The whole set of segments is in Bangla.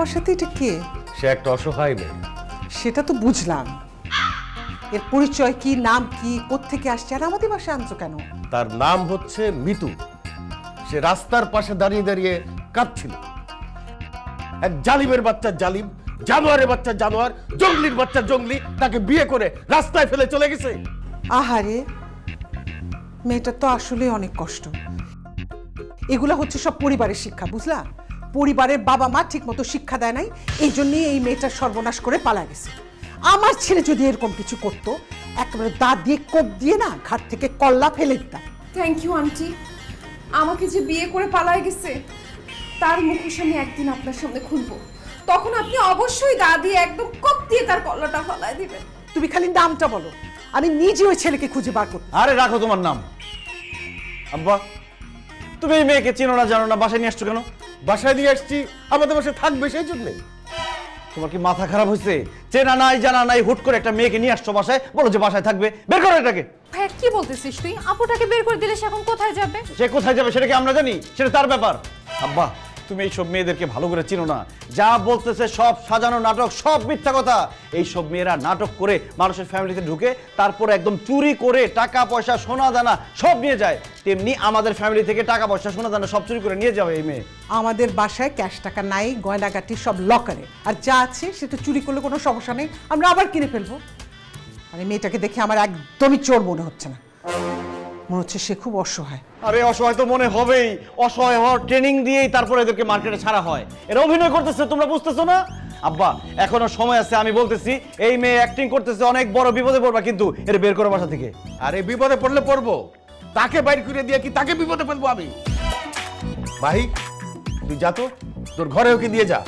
বাসাতে? এটা কে? সে একটা অসহায় মেয়ে। সেটা তো বুঝলাম, এর পরিচয় কি, নাম কি, কোত্থেকে আসছে, আর আমাদের বাসায় আনছো কেন? তার নাম হচ্ছে মিতু। সে রাস্তার পাশে দাঁড়িয়ে দাঁড়িয়ে কাঁদছিল। এক জালিমের বাচ্চা জালিম, জানোয়ারের বাচ্চা জানোয়ার, জঙ্গলির বাচ্চা জঙ্গলি তাকে বিয়ে করে রাস্তায় ফেলে চলে গেছে। আহারে, মেয়েটার তো আসলে অনেক কষ্ট। এগুলো হচ্ছে সব পরিবারের শিক্ষা, বুঝলা? পরিবারের বাবা মা ঠিক মতো শিক্ষা দেয় নাই, এই জন্যই এই মেয়েটার সর্বনাশ করে পালা গেছে। আমার ছেলে যদি এরকম কিছু করতো, একেবারে দাঁত দিয়ে কোপ দিয়ে না ঘাট থেকে কল্লা ফেলে দিতাম। Thank you aunty. আমাকে যে বিয়ে করে পালায় গেছে তার মুখোশ আমি একদিন আপনার সামনে খুলবো, তখন আপনি অবশ্যই দা দিয়ে একদম কোপ দিয়ে তার কল্লাটা ফলায় দিবেন। তুমি খালি নামটা বলো, আমি নিজে ওই ছেলেকে খুঁজে বার করতে। আরে রাখো তোমার নাম। আব্বা, তুমি এই মেয়েকে চিনো না জানো না, বাসায় নিয়ে আসছো কেন? বাসায় নিয়ে আসছি, আমাদের বাসায় থাকবে সেই জন্যে। তোমার কি মাথা খারাপ হয়েছে? চেনা নাই জানা নাই, হুট করে একটা মেয়েকে নিয়ে আসছো বাসায়, বলো যে বাসায় থাকবে। বের করো এটাকে। ভাই কি বলতেছিস তুই? আপুটাকে বের করে দিলে সে এখন কোথায় যাবে? সে কোথায় যাবে সেটা কি আমরা জানি? সেটা তার ব্যাপার। আব্বা, তুমি এইসব মেয়েদেরকে ভালো করে চিনো না। যা বলতেছে সব সাজানো নাটক, সব মিথ্যা কথা। এইসব মেয়েরা নাটক করে মানুষের ফ্যামিলিতে ঢুকে তারপরে একদম চুরি করে টাকা পয়সা সোনা দানা সব নিয়ে যায়। তেমনি আমাদের ফ্যামিলি থেকে টাকা পয়সা সোনা দানা সব চুরি করে নিয়ে যাবে এই মেয়ে। আমাদের বাসায় ক্যাশ টাকা নাই, গয়নাগাটি সব লকারে, আর যা আছে সেটা চুরি করলে কোনো সমস্যা নেই, আমরা আবার কিনে ফেলবো। আর এই মেয়েটাকে দেখে আমার একদমই চোর মনে হচ্ছে না, মনে হচ্ছে সে খুব অসহায়। আরে অসহায় তো মনে হবেই, অসহায় হওয়ার ট্রেনিং দিয়েই তারপরে এদেরকে মার্কেটে ছাড়া হয়। এরা অভিনয় করতেছে, তোমরা বুঝতেছো না? আব্বা, এখনো সময় আছে, আমি বলতেছি এই মেয়ে অ্যাক্টিং করতেছে, অনেক বড় বিপদে পড়বা কিন্তু। এর বের করো বাসা থেকে। আরে বিপদে পড়লে পড়বো, তাকে বাইর করে দিয়ে কি তাকে বিপদে ফেলবো আমি? ভাই তুই যা তো, তোর ঘরে ওকে দিয়ে যা।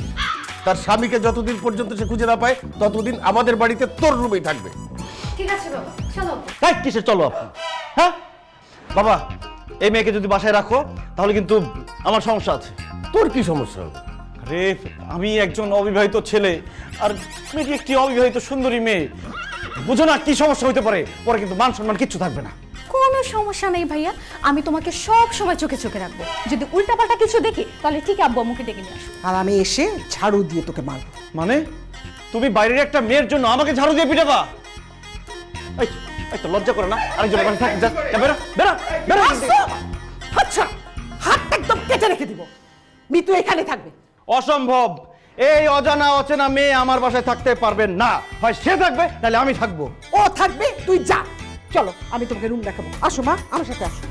তার স্বামীকে যতদিন পর্যন্ত সে খুঁজে না পায় ততদিন আমাদের বাড়িতে তোর রুমেই থাকবে। ঠিক আছে বাবা, চলো। তাই কিসে চলো আপনি? হ্যাঁ বাবা, এই মেয়েকে যদি বাসায় রাখো তাহলে কিন্তু আমার সমস্যা আছে। তোর কি সমস্যা হবে? আরে আমি একজন অবিবাহিত ছেলে, আর মেয়েটি একটি অবিবাহিত সুন্দরী মেয়ে, বুঝো না কি সমস্যা হতে পারে? পরে কিন্তু মান সম্মান কিচ্ছু থাকবে না। কোনো সমস্যা নেই ভাইয়া, আমি তোমাকে সব সময় চোখে চোখে রাখবো। যদি উল্টাপাল্টা কিছু দেখি তাহলে ঠিক আব্বু আম্মুকে ডেকে নিয়ে আসবো। আর আমি এসে ঝাড়ু দিয়ে তোকে মারবো। মানে তুমি বাইরের একটা মেয়ের জন্য আমাকে ঝাড়ু দিয়ে পিটাবা? এই এই তো লজ্জা করে না? আরেকজন ওখানে থাক, যা যা, বেরো বেরো বেরো। আচ্ছা, হাতটা একদম কেটে রেখে দিব, মিতু এখানে থাকবে। অসম্ভব, এই অজানা অচেনা মেয়ে আমার বাসায় থাকতে পারবে না। হয় সে থাকবে নাহলে আমি থাকবো। ও থাকবে, তুই যা। চলো আমি তোমাকে রুম দেখাবো, আসো মা আমার সাথে আসো।